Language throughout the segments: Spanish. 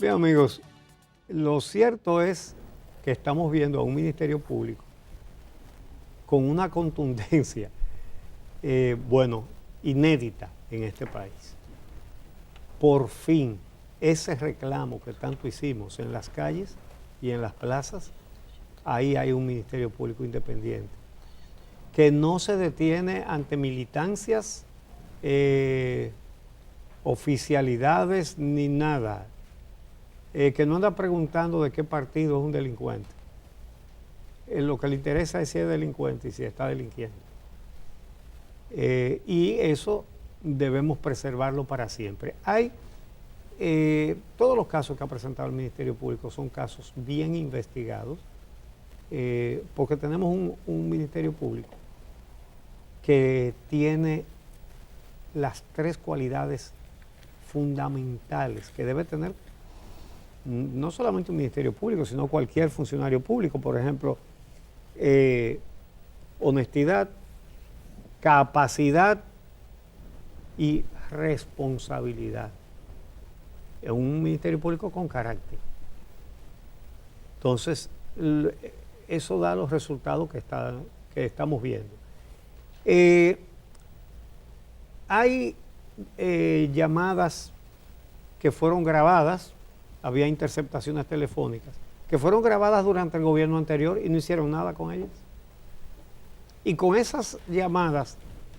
Bien, amigos, lo cierto es que estamos viendo a un ministerio público con una contundencia, bueno, inédita en este país. Por fin, ese reclamo que tanto hicimos en las calles y en las plazas, ahí hay un ministerio público independiente, que no se detiene ante militancias, oficialidades ni nada, que no anda preguntando de qué partido es un delincuente. Lo que le interesa es si es delincuente y si está delinquiendo. Y eso debemos preservarlo para siempre. Hay todos los casos que ha presentado el Ministerio Público son casos bien investigados, porque tenemos un Ministerio Público que tiene las tres cualidades fundamentales que debe tener no solamente un Ministerio Público, sino cualquier funcionario público. Por ejemplo, honestidad, capacidad y responsabilidad. Es un Ministerio Público con carácter. Entonces, eso da los resultados que estamos viendo. Hay llamadas que fueron grabadas, había interceptaciones telefónicas, que fueron grabadas durante el gobierno anterior y no hicieron nada con ellas. Y con esas llamadas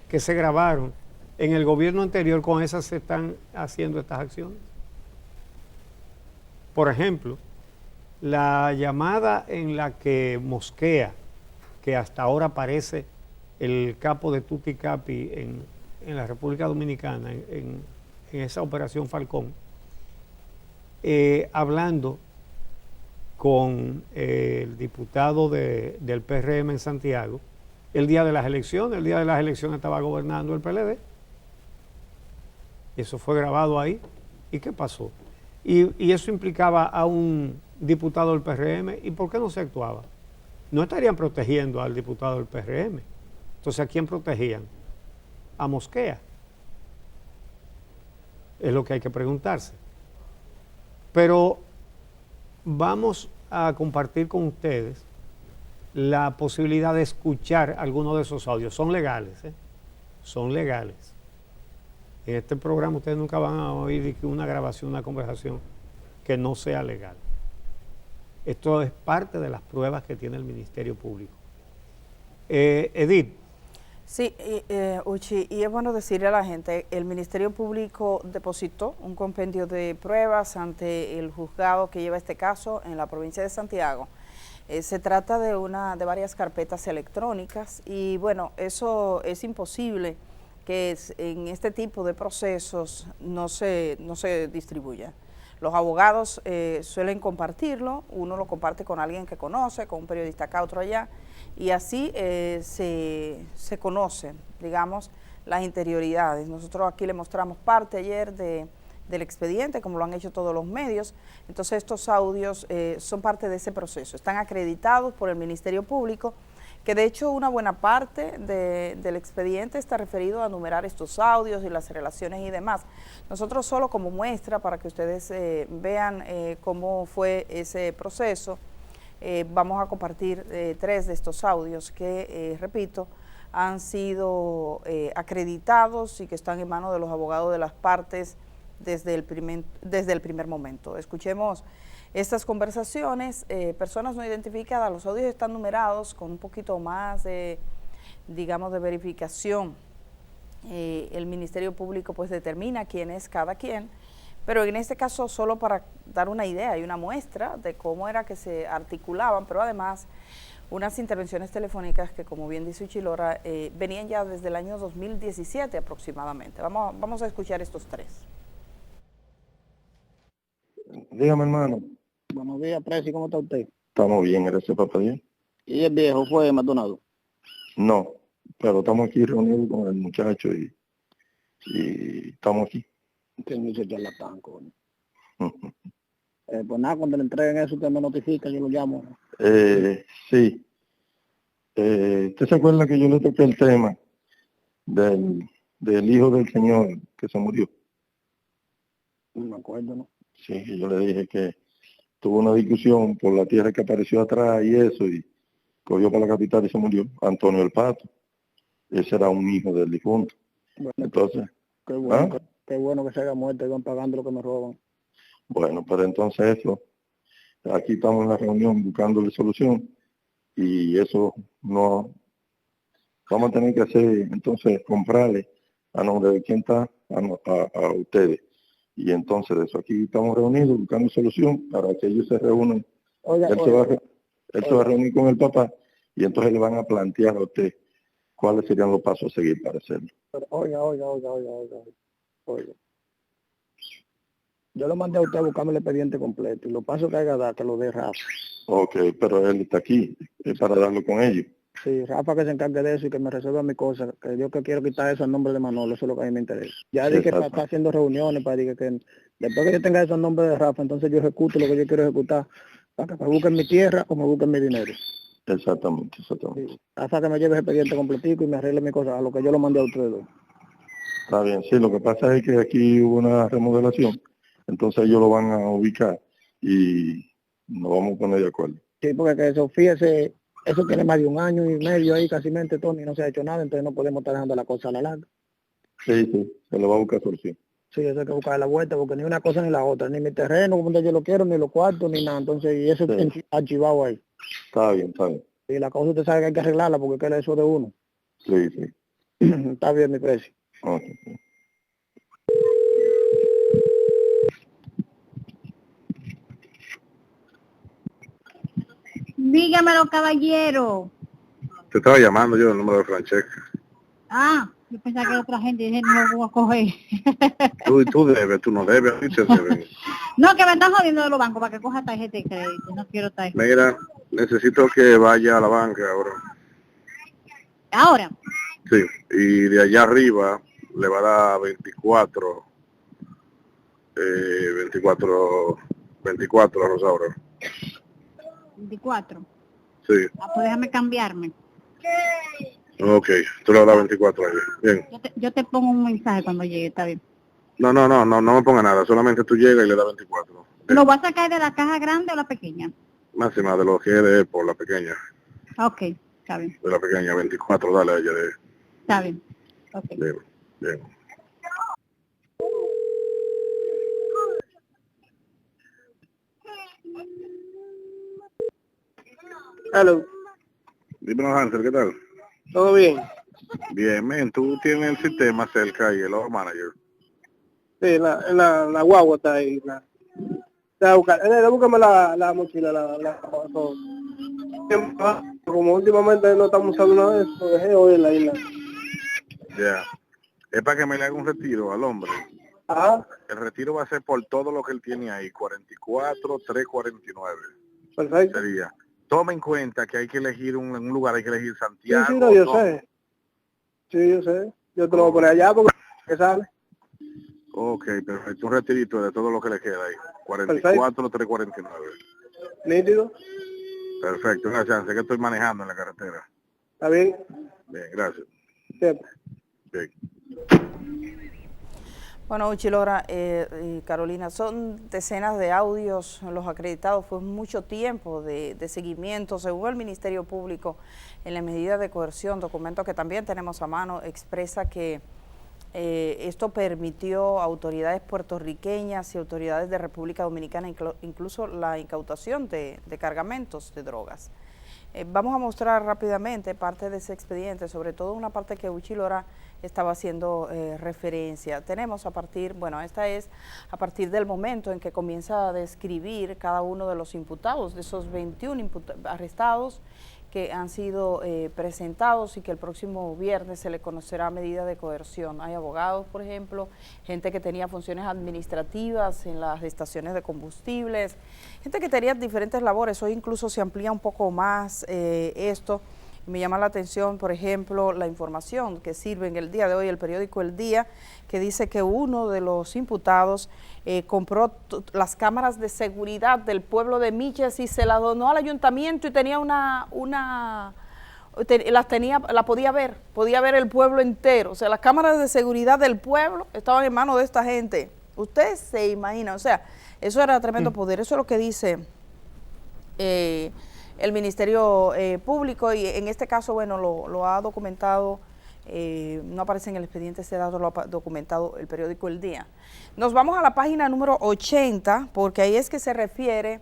que se grabaron en el gobierno anterior, con esas se están haciendo estas acciones. Por ejemplo, la llamada en la que mosquea, que hasta ahora parece el capo de Tutti Capi en la República Dominicana, en esa operación Falcón, hablando con el diputado del PRM en Santiago, el día de las elecciones estaba gobernando el PLD. Eso fue grabado ahí. ¿Y qué pasó? Y eso implicaba a un diputado del PRM. ¿Y por qué no se actuaba? No estarían protegiendo al diputado del PRM. Entonces, ¿a quién protegían? A Mosquea. Es lo que hay que preguntarse. Pero vamos a compartir con ustedes la posibilidad de escuchar algunos de esos audios. Son legales, ¿eh? Son legales. En este programa ustedes nunca van a oír una grabación, una conversación que no sea legal. Esto es parte de las pruebas que tiene el Ministerio Público. Edith. Sí, Uchi, y es bueno decirle a la gente, el Ministerio Público depositó un compendio de pruebas ante el juzgado que lleva este caso en la provincia de Santiago. Se trata de varias carpetas electrónicas y bueno, eso es imposible que en este tipo de procesos no se distribuya. Los abogados suelen compartirlo, uno lo comparte con alguien que conoce, con un periodista acá, otro allá, y así se conocen, digamos, las interioridades. Nosotros aquí le mostramos parte ayer del expediente, como lo han hecho todos los medios. Entonces estos audios son parte de ese proceso, están acreditados por el Ministerio Público, que de hecho una buena parte del expediente está referido a enumerar estos audios y las relaciones y demás. Nosotros solo como muestra, para que ustedes vean cómo fue ese proceso, vamos a compartir 3 de estos audios que, repito, han sido acreditados y que están en manos de los abogados de las partes desde el primer momento. Escuchemos estas conversaciones, personas no identificadas. Los audios están numerados con un poquito más de, digamos, de verificación. El Ministerio Público pues determina quién es cada quien, pero en este caso solo para dar una idea y una muestra de cómo era que se articulaban, pero además unas intervenciones telefónicas que, como bien dice Uchilora, venían ya desde el año 2017 aproximadamente. Vamos a escuchar estos 3. Dígame, hermano. Buenos días, Presi, ¿cómo está usted? Estamos bien, gracias, papá Dios. ¿Y el viejo fue Maldonado? No, pero estamos aquí reunidos con el muchacho y estamos aquí. Que mucho charlatán, coño. Pues nada, cuando le entreguen eso, usted me notifica, yo lo llamo. Sí. ¿Usted se acuerda que yo le toqué el tema del hijo del señor que se murió? No me acuerdo, ¿no? Sí, y yo le dije que tuvo una discusión por la tierra que apareció atrás y eso, y cogió para la capital y se murió. Antonio el Pato. Ese era un hijo del difunto. Bueno, Entonces, qué bueno, ¿ah? qué bueno que se haya muerto y van pagando lo que me roban. Bueno, pero entonces eso, aquí estamos en la reunión buscándole solución y eso no, vamos a tener que hacer, entonces, comprarle a nombre de quién está, a ustedes. Y entonces de eso aquí estamos reunidos buscando solución para que ellos se reúnan. Oiga, Él se va a reunir con el papá y entonces le van a plantear a usted cuáles serían los pasos a seguir para hacerlo. oiga. Yo lo mandé a usted a buscarme el expediente completo y los pasos que haga dar, que lo dé Rafa. Ok, pero él está aquí para darlo con ellos. Sí, Rafa que se encargue de eso y que me resuelva mi cosa, que yo que quiero quitar eso al nombre de Manolo, eso es lo que a mí me interesa. Ya Sí, dije que exacto. está haciendo reuniones para que después que yo tenga eso al nombre de Rafa, entonces yo ejecuto lo que yo quiero ejecutar, para que me busquen mi tierra o me busquen mi dinero. Exactamente. Sí. Hasta que me lleve el expediente completico y me arregle mi cosa, a lo que yo lo mandé a ustedes dos. Está bien, sí, lo que pasa es que aquí hubo una remodelación, entonces ellos lo van a ubicar y nos vamos a poner de acuerdo. Sí, porque que eso, fíjese, eso tiene más de 1 año y medio ahí, casi mente, Tony, no se ha hecho nada, entonces no podemos estar dejando la cosa a la larga. Sí, se lo va a buscar solución. Sí, eso hay que buscar la vuelta, porque ni una cosa ni la otra, ni mi terreno, como yo lo quiero, ni los cuartos, ni nada, entonces, y eso Sí. archivado ahí. Está bien, está bien. Y la cosa usted sabe que hay que arreglarla, porque queda eso de uno. Sí, sí. Está bien, mi precio. Ok. Dígamelo, caballero. Te estaba llamando yo el número de Francesca. Ah, yo pensaba que era otra gente, dije, no lo voy a coger. Tú debes, tú no debes, a ti te deben. No, que me están jodiendo de los bancos para que coja tarjeta de crédito, no quiero tarjeta. Mira, necesito que vaya a la banca ahora. Ahora, Sí, y de allá arriba le va a dar 24 a Rosaura. 24. Sí, Ah, pues déjame cambiarme. ok, tú le vas a dar 24 ahí. Bien. Yo te pongo un mensaje cuando llegue, está bien. No me ponga nada, solamente tú llegas y le das 24. ¿Lo vas a sacar de la caja grande o la pequeña? Máxima de lo que es de por la pequeña, Ok, está bien, de la pequeña, 24, dale a ella de... está bien. Ok. Bien, bien. Hello, Dímelo, Hansel, ¿qué tal? ¿todo bien? Bien, men, tú tienes el sistema cerca y el Log Manager. Sí, la guagua está ahí. Búscame la mochila, todo. Como últimamente no estamos usando nada de eso, dejé hoy en la isla. Ya. Es para que me le haga un retiro al hombre. Ajá, El retiro va a ser por todo lo que él tiene ahí, 44, 349. perfecto. Sería. Toma en cuenta que hay que elegir un lugar, hay que elegir Sí, Santiago. sí, no, yo ¿dónde? sé. Sí, yo sé. Yo te lo voy a poner allá porque que sale. Ok, perfecto. Un retirito de todo lo que le queda ahí. 44, 349. Nítido. Perfecto. Una chance que estoy manejando en la carretera. ¿Está bien? Bien, gracias. Siempre. Bien. Bueno, Uchilora y Carolina, son decenas de audios los acreditados, fue mucho tiempo de seguimiento, según el Ministerio Público, en la medida de coerción, documento que también tenemos a mano, expresa que esto permitió a autoridades puertorriqueñas y autoridades de República Dominicana incluso la incautación de cargamentos de drogas. Vamos a mostrar rápidamente parte de ese expediente, sobre todo una parte que Uchilora estaba haciendo referencia. Tenemos esta es a partir del momento en que comienza a describir cada uno de los imputados, de esos 21 arrestados que han sido presentados y que el próximo viernes se le conocerá medida de coerción. Hay abogados, por ejemplo, gente que tenía funciones administrativas en las estaciones de combustibles, gente que tenía diferentes labores. Hoy incluso se amplía un poco más esto. Me llama la atención, por ejemplo, la información que sirve en el día de hoy el periódico El Día, que dice que uno de los imputados compró las cámaras de seguridad del pueblo de Miches y se las donó al ayuntamiento y tenía la podía ver el pueblo entero. O sea, las cámaras de seguridad del pueblo estaban en manos de esta gente. Usted se imagina, o sea, eso era tremendo poder. Eso es lo que dice el Ministerio Público, y en este caso, bueno, lo ha documentado, no aparece en el expediente ese dato, lo ha documentado el periódico El Día. Nos vamos a la página número 80, porque ahí es que se refiere,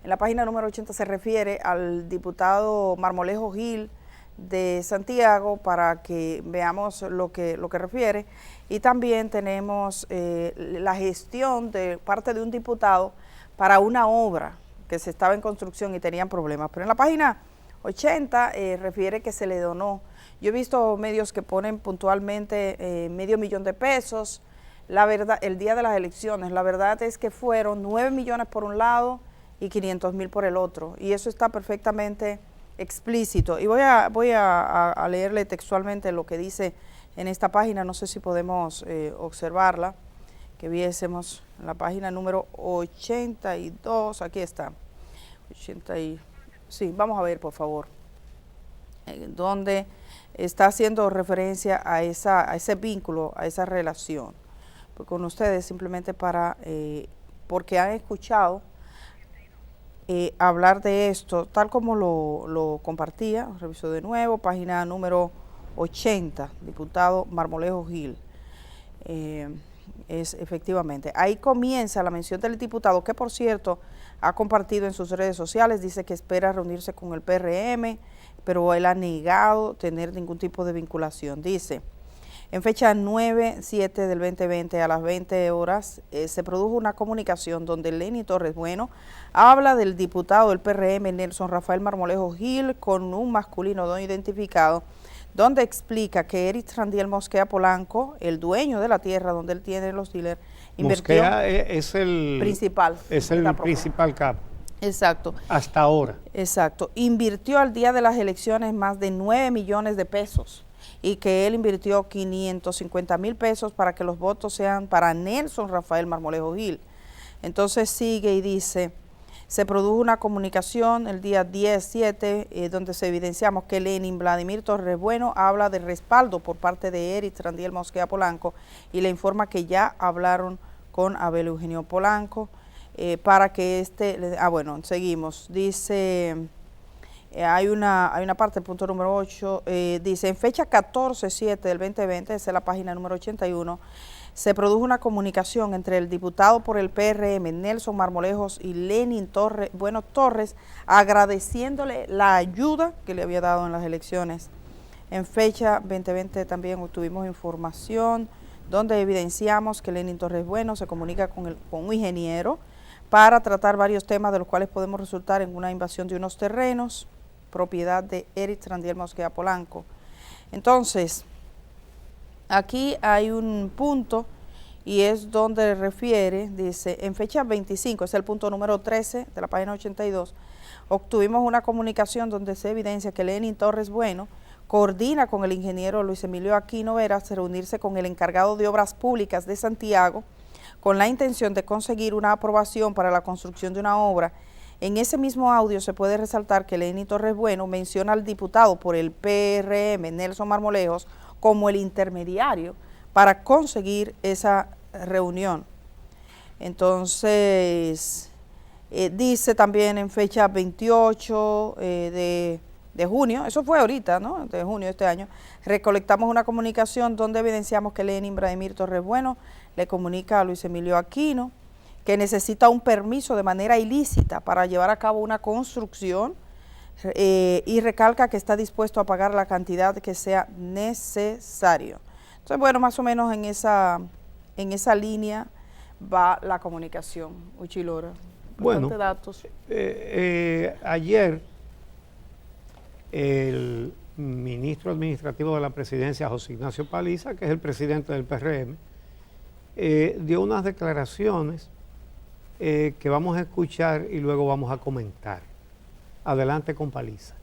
en la página número 80 se refiere al diputado Marmolejo Gil de Santiago, para que veamos lo que refiere. Y también tenemos la gestión de parte de un diputado para una obra que se estaba en construcción y tenían problemas. Pero en la página 80 refiere que se le donó. Yo he visto medios que ponen puntualmente $500,000 de pesos. La verdad, el día de las elecciones, la verdad es que fueron 9 millones por un lado y 500,000 por el otro. Y eso está perfectamente explícito. Y voy a leerle textualmente lo que dice en esta página. No sé si podemos observarla, que viésemos en la página número 82. Aquí está. Sí, vamos a ver, por favor, donde está haciendo referencia a ese vínculo, a esa relación con ustedes, simplemente porque han escuchado hablar de esto, tal como lo compartía. Reviso de nuevo, página número 80, diputado Marmolejo Gil. Es efectivamente, ahí comienza la mención del diputado, que por cierto ha compartido en sus redes sociales, dice que espera reunirse con el PRM, pero él ha negado tener ningún tipo de vinculación. Dice: en fecha 9/7 del 2020 a las 20 horas se produjo una comunicación donde Lenny Torres Bueno habla del diputado del PRM Nelson Rafael Marmolejo Gil con un masculino no identificado, donde explica que Eric Randiel Mosquea Polanco, el dueño de la tierra donde él tiene los dealers, invirtió. Mosquea es el principal. Es el principal capo. Exacto. Hasta ahora. Exacto. Invirtió al día de las elecciones más de 9 millones de pesos, y que él invirtió 550,000 pesos para que los votos sean para Nelson Rafael Marmolejo Gil. Entonces sigue y dice: se produjo una comunicación el día 10/7 donde se evidenciamos que Lenin Vladimir Torres Bueno habla de respaldo por parte de Eric Randiel Mosquea Polanco, y le informa que ya hablaron con Abel Eugenio Polanco para que bueno, seguimos. Dice, hay una parte, el punto número 8, dice: en fecha 14/7 del 2020, esa es la página número 81, se produjo una comunicación entre el diputado por el PRM, Nelson Marmolejos, y Lenin Torres, agradeciéndole la ayuda que le había dado en las elecciones. En fecha 2020 también obtuvimos información donde evidenciamos que Lenin Torres Bueno se comunica con un ingeniero para tratar varios temas, de los cuales podemos resultar en una invasión de unos terrenos, propiedad de Eric Randiel Mosquea Polanco. Entonces, aquí hay un punto, y es donde refiere, dice: en fecha 25, es el punto número 13 de la página 82, obtuvimos una comunicación donde se evidencia que Lenin Torres Bueno coordina con el ingeniero Luis Emilio Aquino Veras reunirse con el encargado de Obras Públicas de Santiago con la intención de conseguir una aprobación para la construcción de una obra. En ese mismo audio se puede resaltar que Lenin Torres Bueno menciona al diputado por el PRM, Nelson Marmolejos, como el intermediario para conseguir esa reunión. Entonces, dice también en fecha 28 de junio, eso fue ahorita, ¿no?, de junio de este año, recolectamos una comunicación donde evidenciamos que Lenin Vladimir Torres Bueno le comunica a Luis Emilio Aquino que necesita un permiso de manera ilícita para llevar a cabo una construcción, y recalca que está dispuesto a pagar la cantidad que sea necesario. Entonces, bueno, más o menos en esa línea va la comunicación. Uchilora, bueno, datos. Ayer el ministro administrativo de la presidencia, José Ignacio Paliza, que es el presidente del PRM, dio unas declaraciones que vamos a escuchar y luego vamos a comentar. Adelante con Paliza.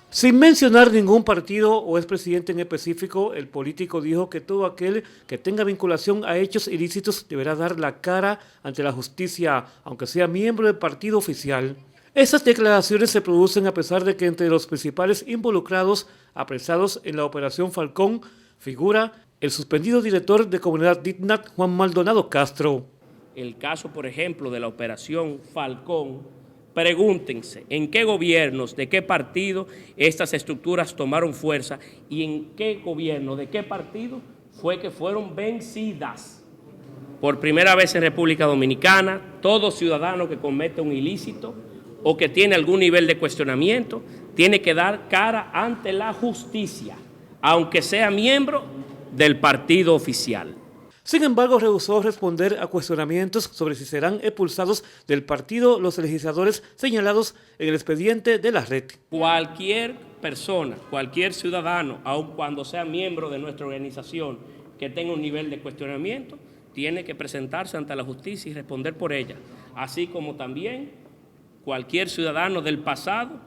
Sin mencionar ningún partido o expresidente en específico, el político dijo que todo aquel que tenga vinculación a hechos ilícitos deberá dar la cara ante la justicia, aunque sea miembro del partido oficial. Esas declaraciones se producen a pesar de que entre los principales involucrados apresados en la Operación Falcón figura el suspendido director de Comunidad DITNAT, Juan Maldonado Castro. El caso, por ejemplo, de la operación Falcón, pregúntense en qué gobiernos, de qué partido estas estructuras tomaron fuerza y en qué gobierno, de qué partido fue que fueron vencidas. Por primera vez en República Dominicana, todo ciudadano que comete un ilícito o que tiene algún nivel de cuestionamiento tiene que dar cara ante la justicia, aunque sea miembro del partido oficial. Sin embargo, rehusó responder a cuestionamientos sobre si serán expulsados del partido los legisladores señalados en el expediente de la red. Cualquier persona, cualquier ciudadano, aun cuando sea miembro de nuestra organización, que tenga un nivel de cuestionamiento, tiene que presentarse ante la justicia y responder por ella, así como también cualquier ciudadano del pasado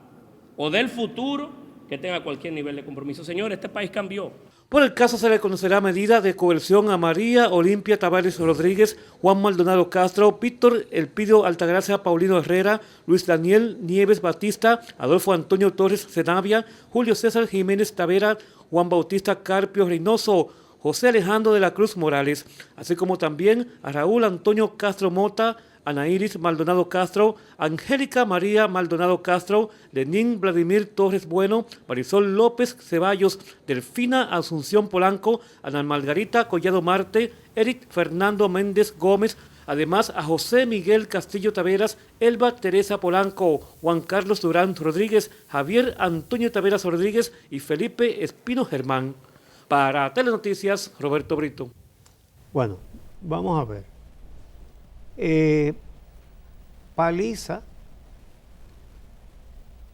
o del futuro que tenga cualquier nivel de compromiso. Señores, este país cambió. Por el caso se le conocerá medida de coerción a María Olimpia Tavares Rodríguez, Juan Maldonado Castro, Víctor Elpidio Altagracia Paulino Herrera, Luis Daniel Nieves Batista, Adolfo Antonio Torres Zenavia, Julio César Jiménez Tavera, Juan Bautista Carpio Reynoso, José Alejandro de la Cruz Morales, así como también a Raúl Antonio Castro Mota, Ana Iris Maldonado Castro, Angélica María Maldonado Castro, Lenín Vladimir Torres Bueno, Marisol López Ceballos, Delfina Asunción Polanco, Ana Margarita Collado Marte, Eric Fernando Méndez Gómez, además a José Miguel Castillo Taveras, Elba Teresa Polanco, Juan Carlos Durán Rodríguez, Javier Antonio Taveras Rodríguez y Felipe Espino Germán. Para Telenoticias, Roberto Brito. Bueno, vamos a ver. Paliza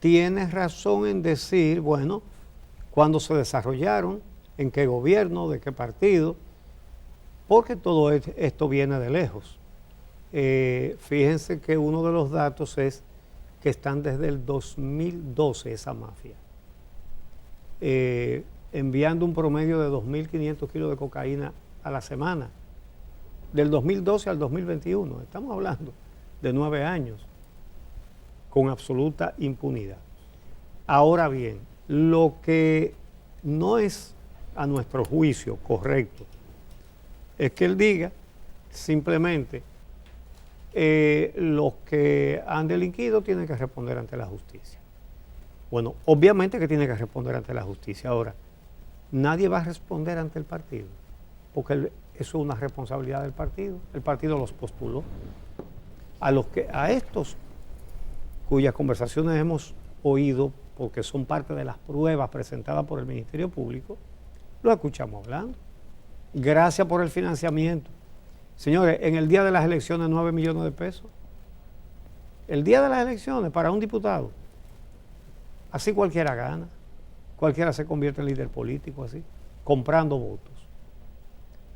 tiene razón en decir, bueno, cuándo se desarrollaron, en qué gobierno, de qué partido, porque todo esto viene de lejos. Fíjense que uno de los datos es que están desde el 2012 esa mafia, enviando un promedio de 2.500 kilos de cocaína a la semana. Del 2012 al 2021, estamos hablando de 9 años, con absoluta impunidad. Ahora bien, lo que no es a nuestro juicio correcto es que él diga simplemente los que han delinquido tienen que responder ante la justicia. Bueno, obviamente que tiene que responder ante la justicia. Ahora, nadie va a responder ante el partido, porque eso es una responsabilidad del partido. El partido los postuló. A estos cuyas conversaciones hemos oído, porque son parte de las pruebas presentadas por el Ministerio Público, lo escuchamos hablando. Gracias por el financiamiento. Señores, en el día de las elecciones, 9 millones de pesos. El día de las elecciones para un diputado. Así cualquiera gana. Cualquiera se convierte en líder político así, comprando votos.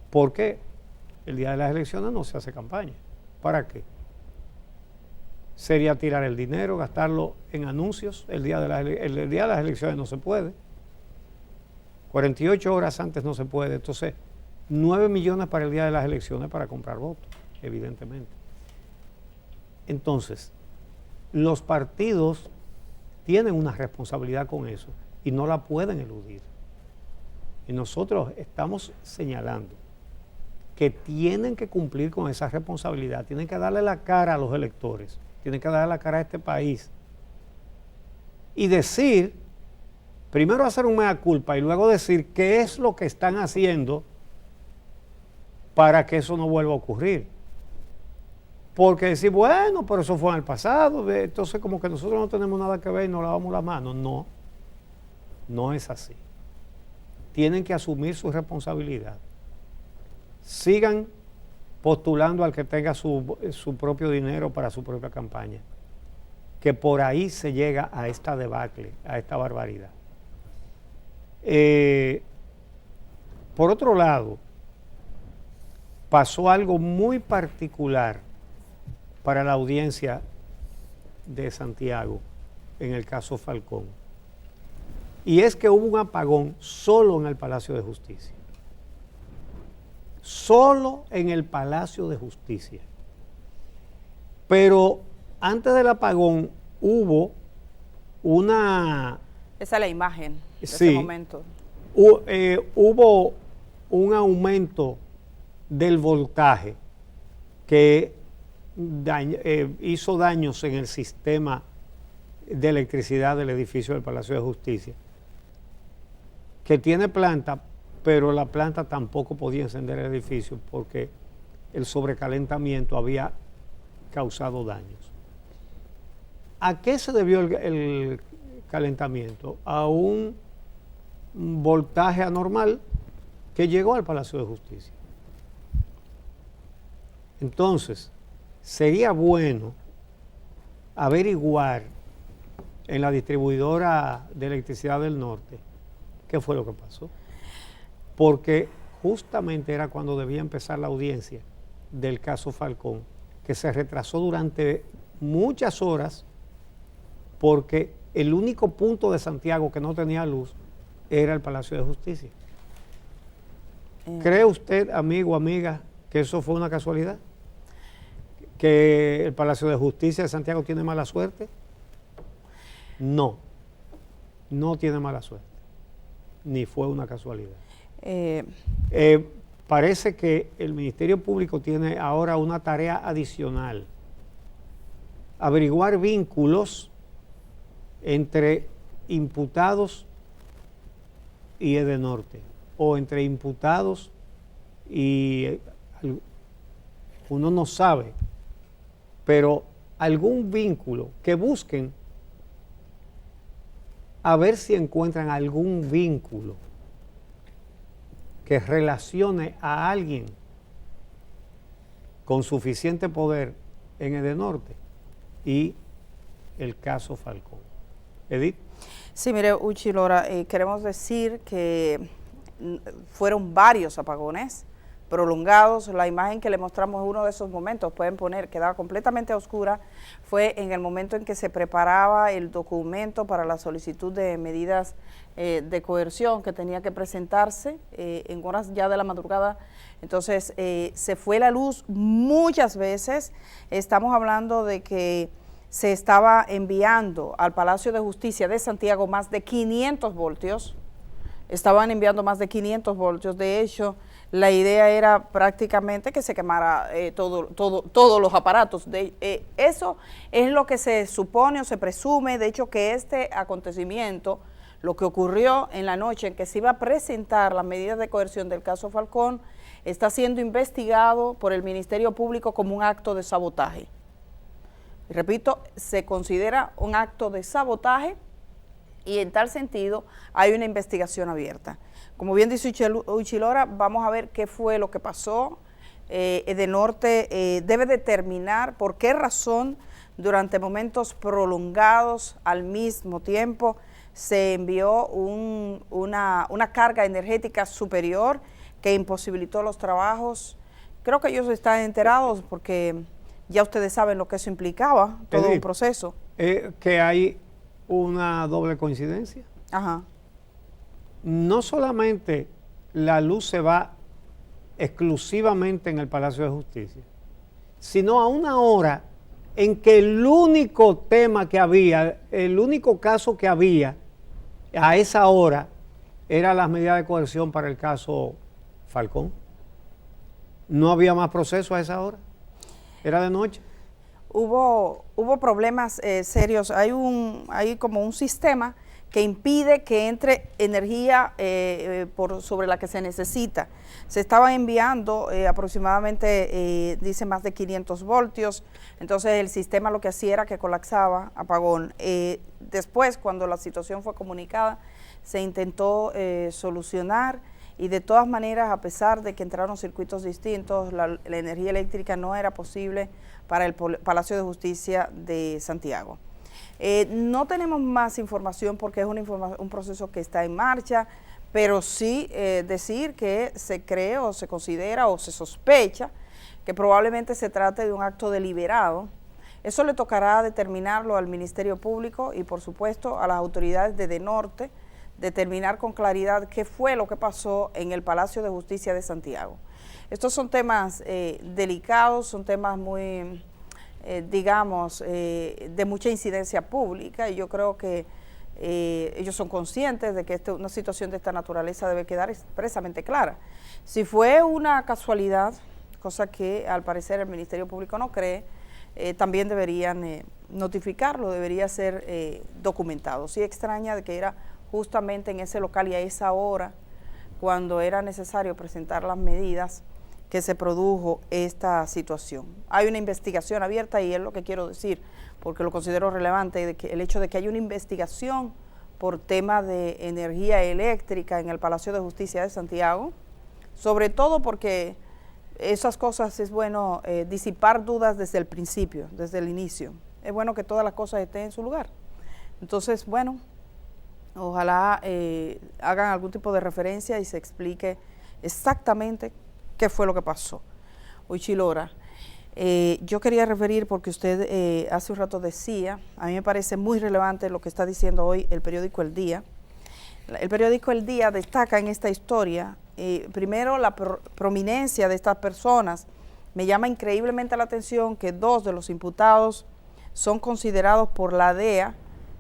¿Por qué? El día de las elecciones no se hace campaña. ¿Para qué? Sería tirar el dinero, gastarlo en anuncios. El día de las elecciones no se puede. 48 horas antes no se puede. Entonces, 9 millones para el día de las elecciones para comprar votos, evidentemente. Entonces, los partidos tienen una responsabilidad con eso y no la pueden eludir. Y nosotros estamos señalando que tienen que cumplir con esa responsabilidad, tienen que darle la cara a los electores, tienen que darle la cara a este país y decir, primero hacer un mea culpa y luego decir qué es lo que están haciendo para que eso no vuelva a ocurrir. Porque decir, bueno, pero eso fue en el pasado, entonces como que nosotros no tenemos nada que ver y nos lavamos las manos. No, no es así. Tienen que asumir su responsabilidad. Sigan postulando al que tenga su propio dinero para su propia campaña, que por ahí se llega a esta debacle, a esta barbaridad. Por otro lado, pasó algo muy particular para la audiencia de Santiago en el caso Falcón, y es que hubo un apagón solo en el Palacio de Justicia. Solo en el Palacio de Justicia. Pero antes del apagón hubo una... Esa es la imagen de sí, ese momento. Hubo un aumento del voltaje que hizo daños en el sistema de electricidad del edificio del Palacio de Justicia, que tiene planta, pero la planta tampoco podía encender el edificio porque el sobrecalentamiento había causado daños. ¿A qué se debió el calentamiento? A un voltaje anormal que llegó al Palacio de Justicia. Entonces, sería bueno averiguar en la distribuidora de electricidad del norte qué fue lo que pasó. Porque justamente era cuando debía empezar la audiencia del caso Falcón, que se retrasó durante muchas horas porque el único punto de Santiago que no tenía luz era el Palacio de Justicia. ¿Cree usted, amigo o amiga, que eso fue una casualidad? ¿Que el Palacio de Justicia de Santiago tiene mala suerte? No, no tiene mala suerte, ni fue una casualidad. Parece que el Ministerio Público tiene ahora una tarea adicional: averiguar vínculos entre imputados y Edenorte, o entre imputados y uno no sabe, pero algún vínculo, que busquen a ver si encuentran algún vínculo que relacione a alguien con suficiente poder en Edenorte y el caso Falcón. Edith. Sí, mire, Uchi, Lora, queremos decir que fueron varios apagones prolongados. La imagen que le mostramos en uno de esos momentos, pueden poner, quedaba completamente oscura, fue en el momento en que se preparaba el documento para la solicitud de medidas de coerción que tenía que presentarse en horas ya de la madrugada. Entonces se fue la luz muchas veces. Estamos hablando de que se estaba enviando al Palacio de Justicia de Santiago más de 500 voltios. Estaban enviando más de 500 voltios. De hecho, la idea era prácticamente que se quemara todos los aparatos. Eso es lo que se supone o se presume. De hecho, que este acontecimiento, lo que ocurrió en la noche en que se iba a presentar las medidas de coerción del caso Falcón, está siendo investigado por el Ministerio Público como un acto de sabotaje. Repito, se considera un acto de sabotaje y en tal sentido hay una investigación abierta. Como bien dice Uchi Lora, vamos a ver qué fue lo que pasó. Edenorte debe determinar por qué razón durante momentos prolongados al mismo tiempo se envió una carga energética superior que imposibilitó los trabajos. Creo que ellos están enterados porque ya ustedes saben lo que eso implicaba, todo un proceso. Que hay una doble coincidencia. Ajá. No solamente la luz se va exclusivamente en el Palacio de Justicia, sino a una hora en que el único tema que había, el único caso que había a esa hora era las medidas de coerción para el caso Falcón. No había más proceso a esa hora. Era de noche. Hubo problemas serios. Hay como un sistema que impide que entre energía sobre la que se necesita. Se estaban enviando aproximadamente, dice, más de 500 voltios. Entonces el sistema lo que hacía era que colapsaba, apagón. Después, cuando la situación fue comunicada, se intentó solucionar. Y de todas maneras, a pesar de que entraron circuitos distintos, la energía eléctrica no era posible para el Palacio de Justicia de Santiago. No tenemos más información porque es un proceso que está en marcha, pero sí decir que se cree o se considera o se sospecha que probablemente se trate de un acto deliberado. Eso le tocará determinarlo al Ministerio Público y, por supuesto, a las autoridades de Edenorte, determinar con claridad qué fue lo que pasó en el Palacio de Justicia de Santiago. Estos son temas delicados, son temas muy, digamos, de mucha incidencia pública, y yo creo que ellos son conscientes de que una situación de esta naturaleza debe quedar expresamente clara. Si fue una casualidad, cosa que al parecer el Ministerio Público no cree, también deberían notificarlo, debería ser documentado. Sí extraña de que era justamente en ese local y a esa hora cuando era necesario presentar las medidas que se produjo esta situación. Hay una investigación abierta y es lo que quiero decir, porque lo considero relevante, de que el hecho de que haya una investigación por tema de energía eléctrica en el Palacio de Justicia de Santiago, sobre todo porque esas cosas es bueno disipar dudas desde el principio, desde el inicio. Es bueno que todas las cosas estén en su lugar. Entonces, bueno, ojalá hagan algún tipo de referencia y se explique exactamente qué fue lo que pasó. Uchilora, yo quería referir, porque usted hace un rato decía, a mí me parece muy relevante lo que está diciendo hoy el periódico El Día. El periódico El Día destaca en esta historia, primero la prominencia de estas personas. Me llama increíblemente la atención que 2 de los imputados son considerados por la DEA,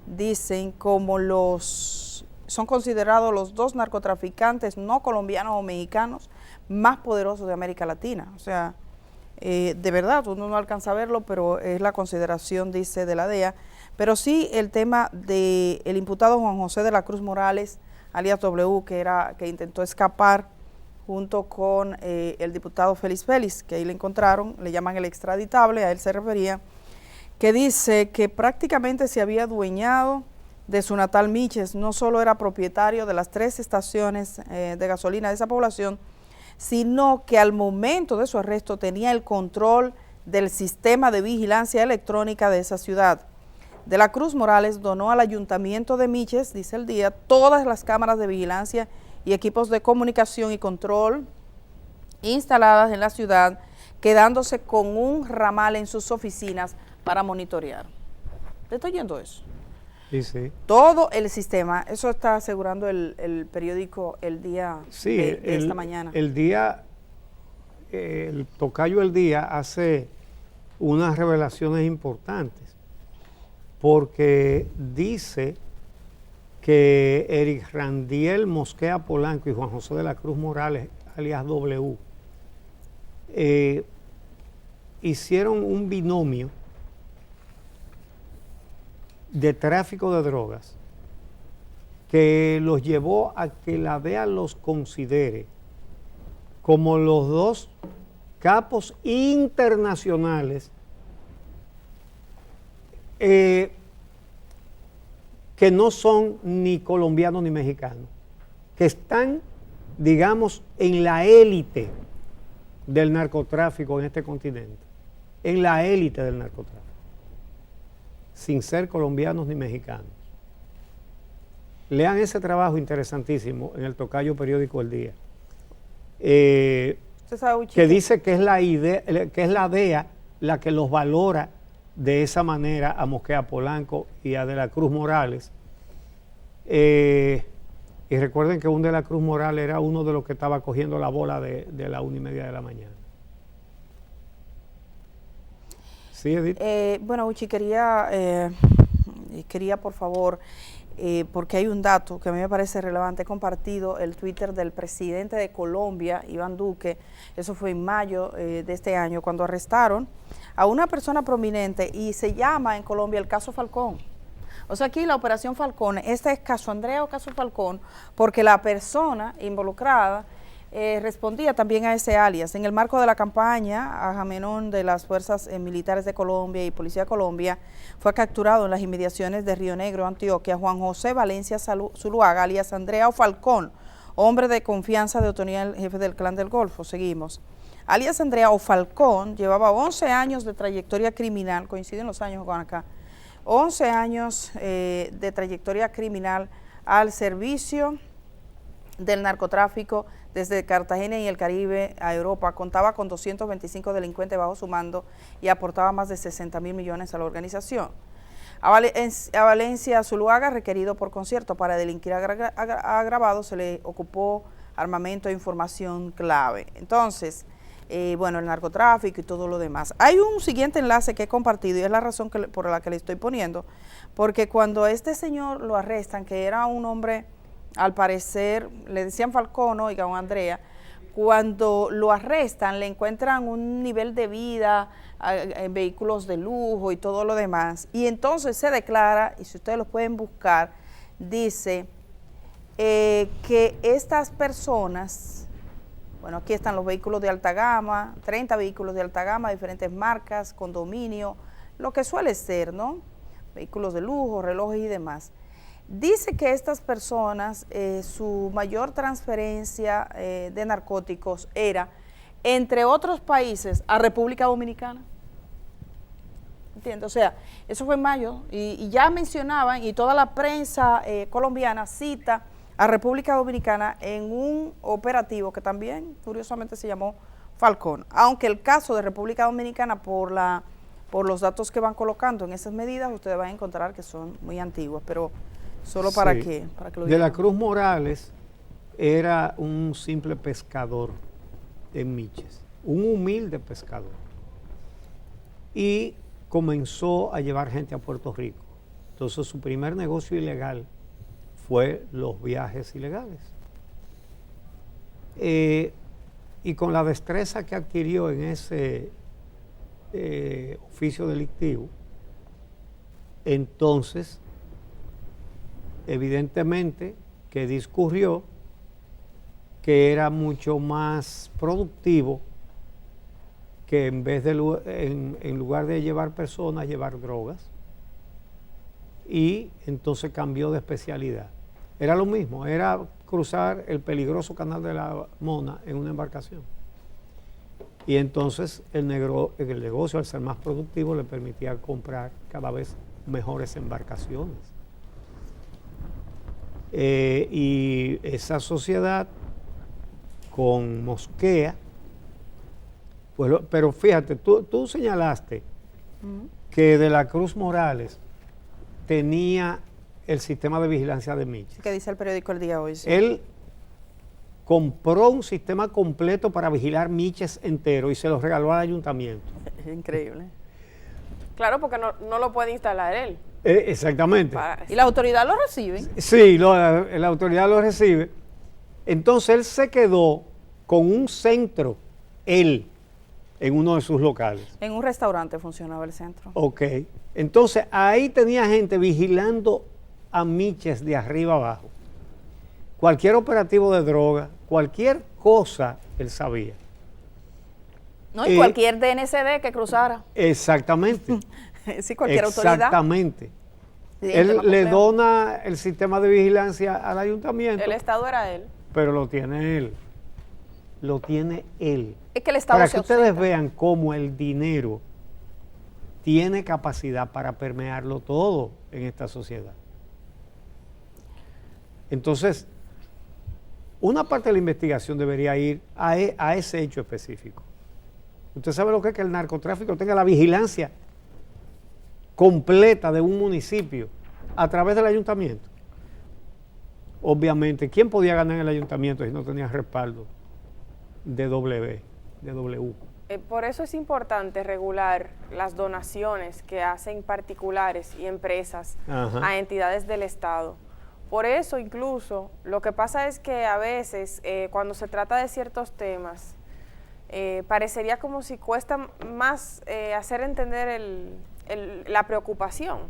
dicen, como son considerados los 2 narcotraficantes no colombianos o mexicanos más poderosos de América Latina. O sea, de verdad, uno no alcanza a verlo, pero es la consideración, dice, de la DEA. Pero sí el tema del imputado Juan José de la Cruz Morales, alias W, que intentó escapar junto con el diputado Félix Félix, que ahí le encontraron, le llaman el extraditable, a él se refería, que dice que prácticamente se había adueñado de su natal Miches, no solo era propietario de las 3 estaciones de gasolina de esa población, sino que al momento de su arresto tenía el control del sistema de vigilancia electrónica de esa ciudad. De la Cruz Morales donó al ayuntamiento de Miches, dice El Día, todas las cámaras de vigilancia y equipos de comunicación y control instaladas en la ciudad, quedándose con un ramal en sus oficinas para monitorear. ¿Le estoy oyendo eso? Sí, sí. Todo el sistema, eso está asegurando el periódico El Día, sí, de esta mañana. El Día, el tocayo El Día hace unas revelaciones importantes, porque dice que Eric Randiel Mosquea Polanco y Juan José de la Cruz Morales, alias W, hicieron un binomio de tráfico de drogas que los llevó a que la DEA los considere como los 2 capos internacionales que no son ni colombianos ni mexicanos, que están, digamos, en la élite del narcotráfico en este continente, en la élite del narcotráfico, sin ser colombianos ni mexicanos. Lean ese trabajo interesantísimo en el tocayo periódico El Día, que dice que es la idea, que es la DEA la que los valora de esa manera a Mosquea Polanco y a De la Cruz Morales. Y recuerden que un De la Cruz Morales era uno de los que estaba cogiendo la bola de la 1:30 de la mañana. Sí, Edith. Bueno, Uchi, quería por favor, porque hay un dato que a mí me parece relevante, he compartido el Twitter del presidente de Colombia, Iván Duque, eso fue en mayo de este año, cuando arrestaron a una persona prominente y se llama en Colombia el caso Falcón. O sea, aquí la operación Falcón, este es caso Andrea o caso Falcón, porque la persona involucrada respondía también a ese alias. En el marco de la campaña, Agamenón de las Fuerzas Militares de Colombia y Policía de Colombia fue capturado en las inmediaciones de Río Negro, Antioquia, Juan José Valencia Zuluaga, alias Andrea o Falcón, hombre de confianza de Otoniel, jefe del Clan del Golfo. Seguimos. Alias Andrea o Falcón llevaba 11 años de trayectoria criminal, coinciden los años con acá, 11 años de trayectoria criminal al servicio del narcotráfico desde Cartagena y el Caribe a Europa. Contaba con 225 delincuentes bajo su mando y aportaba más de 60.000 millones a la organización. A Valencia Zuluaga, requerido por concierto para delinquir agravado, se le ocupó armamento e información clave. Entonces, bueno, el narcotráfico y todo lo demás. Hay un siguiente enlace que he compartido y es la razón por la que le estoy poniendo, porque cuando a este señor lo arrestan, que era un hombre, al parecer, le decían Falcón, oiga, un Andrea, cuando lo arrestan le encuentran un nivel de vida, vehículos de lujo y todo lo demás, y entonces se declara, y si ustedes lo pueden buscar, dice que estas personas, bueno, aquí están los vehículos de alta gama, 30 vehículos de alta gama, diferentes marcas, condominio, lo que suele ser, ¿no? Vehículos de lujo, relojes y demás. Dice que estas personas, su mayor transferencia de narcóticos era, entre otros países, a República Dominicana. ¿Entiendes? O sea, eso fue en mayo y ya mencionaban, y toda la prensa colombiana cita a República Dominicana en un operativo que también, curiosamente, se llamó Falcón. Aunque el caso de República Dominicana, por los datos que van colocando en esas medidas, ustedes van a encontrar que son muy antiguas, pero solo para que lo De la Cruz Morales era un simple pescador en Miches, un humilde pescador. Y comenzó a llevar gente a Puerto Rico. Entonces su primer negocio ilegal fue los viajes ilegales. Y con la destreza que adquirió en ese oficio delictivo, entonces evidentemente que discurrió que era mucho más productivo que en vez de en lugar de llevar personas, llevar drogas, y entonces cambió de especialidad. Era lo mismo, era cruzar el peligroso canal de la Mona en una embarcación. Y entonces el negocio, al ser más productivo, le permitía comprar cada vez mejores embarcaciones. Y esa sociedad con Mosquea, pues, pero fíjate, tú señalaste que de la Cruz Morales tenía el sistema de vigilancia de Miches. ¿Qué dice el periódico El Día Hoy? Sí. Él compró un sistema completo para vigilar Miches entero y se lo regaló al ayuntamiento. Increíble. Claro, porque no lo puede instalar él. Exactamente. ¿Y la autoridad lo recibe? Sí, la autoridad lo recibe. Entonces él se quedó con un centro, él, en uno de sus locales. En un restaurante funcionaba el centro. Ok. Entonces ahí tenía gente vigilando a Miches de arriba abajo. Cualquier operativo de droga, cualquier cosa, él sabía. No, y cualquier DNCD que cruzara. Exactamente. Sí, cualquier autoridad. Exactamente. Sí, Él le dona el sistema de vigilancia al ayuntamiento. El Estado era él. Pero lo tiene él. Lo tiene él. Es que el Estado para se que ustedes ausenta. vean cómo el dinero tiene capacidad para permearlo todo en esta sociedad. Entonces, una parte de la investigación debería ir a ese hecho específico. Usted sabe lo que es que el narcotráfico tenga la vigilancia completa de un municipio a través del ayuntamiento. Obviamente, ¿quién podía ganar en el ayuntamiento si no tenía respaldo de W? Por eso es importante regular las donaciones que hacen particulares y empresas a entidades del Estado. Por eso incluso lo que pasa es que a veces cuando se trata de ciertos temas parecería como si cuesta más hacer entender la preocupación.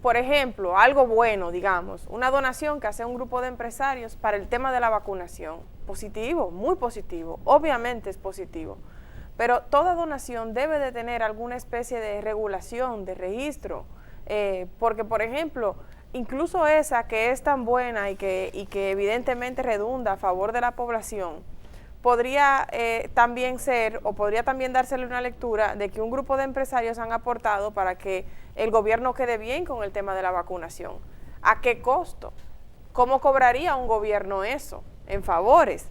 Por ejemplo, algo bueno, digamos, una donación que hace un grupo de empresarios para el tema de la vacunación. Positivo, muy positivo, obviamente es positivo. Pero toda donación debe de tener alguna especie de regulación, de registro, porque, por ejemplo, incluso esa que es tan buena y que evidentemente redunda a favor de la población, podría también ser, o podría también dársele una lectura de que un grupo de empresarios han aportado para que el gobierno quede bien con el tema de la vacunación. ¿A qué costo? ¿Cómo cobraría un gobierno eso? En favores.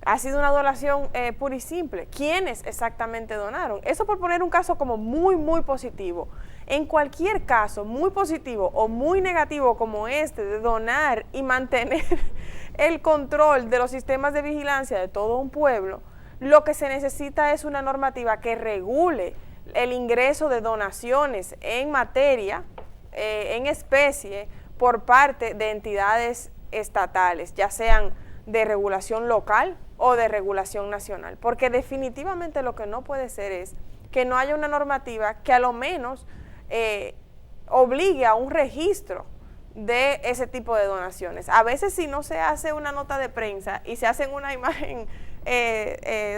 Ha sido una donación pura y simple. ¿Quiénes exactamente donaron? Eso por poner un caso como muy, muy positivo. En cualquier caso, muy positivo o muy negativo como este, de donar y mantener el control de los sistemas de vigilancia de todo un pueblo, Lo que se necesita es una normativa que regule el ingreso de donaciones en materia, en especie, por parte de entidades estatales, ya sean de regulación local o de regulación nacional, porque definitivamente lo que no puede ser es que no haya una normativa que a lo menos obligue a un registro de ese tipo de donaciones. A veces si no se hace una nota de prensa y se hace una imagen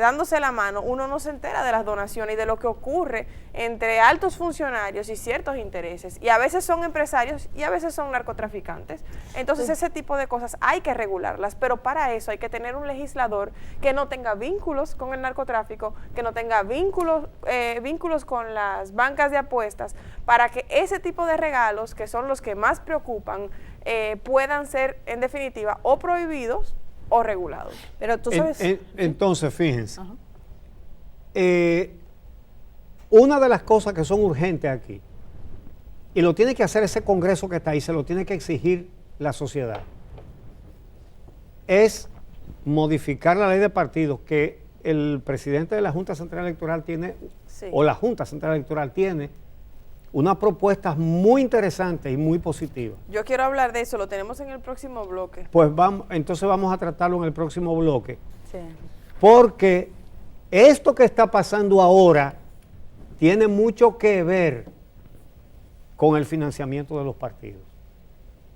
dándose la mano, uno no se entera de las donaciones y de lo que ocurre entre altos funcionarios y ciertos intereses. Y a veces son empresarios y a veces son narcotraficantes. Entonces ese tipo de cosas hay que regularlas, pero para eso hay que tener un legislador que no tenga vínculos con el narcotráfico, que no tenga vínculos con las bancas de apuestas, para que ese tipo de regalos, que son los que más preocupan, puedan ser en definitiva o prohibidos o regulados. Pero tú sabes... Entonces, fíjense, una de las cosas que son urgentes aquí, y lo tiene que hacer ese Congreso que está ahí, se lo tiene que exigir la sociedad, es modificar la ley de partidos que el presidente de la Junta Central Electoral tiene, o la Junta Central Electoral tiene, unas propuestas muy interesantes y muy positivas. Yo quiero hablar de eso, lo tenemos en el próximo bloque. Pues entonces vamos a tratarlo en el próximo bloque. Sí. Porque esto que está pasando ahora tiene mucho que ver con el financiamiento de los partidos.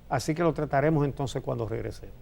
Así que lo trataremos entonces cuando regresemos.